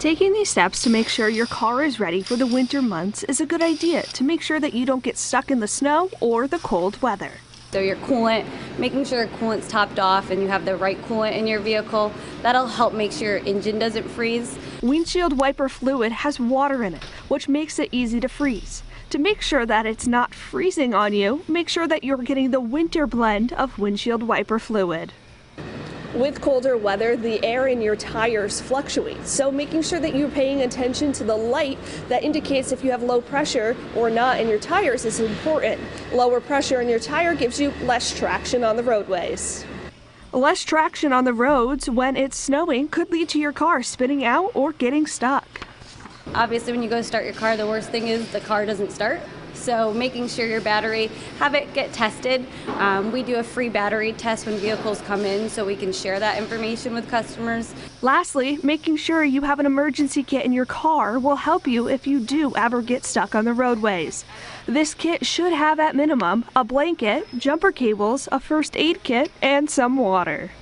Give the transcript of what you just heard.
Taking these steps to make sure your car is ready for the winter months is a good idea to make sure that you don't get stuck in the snow or the cold weather. So your coolant, making sure your coolant's topped off and you have the right coolant in your vehicle, that'll help make sure your engine doesn't freeze. Windshield wiper fluid has water in it, which makes it easy to freeze. To make sure that it's not freezing on you, make sure that you're getting the winter blend of windshield wiper fluid. With colder weather, the air in your tires fluctuates, so making sure that you're paying attention to the light that indicates if you have low pressure or not in your tires is important. Lower pressure in your tire gives you less traction on the roadways. Less traction on the roads when it's snowing could lead to your car spinning out or getting stuck. Obviously, when you go start your car, the worst thing is the car doesn't start. So making sure your battery, have it get tested. We do a free battery test when vehicles come in so we can share that information with customers. Lastly, making sure you have an emergency kit in your car will help you if you do ever get stuck on the roadways. This kit should have at minimum a blanket, jumper cables, a first aid kit, and some water.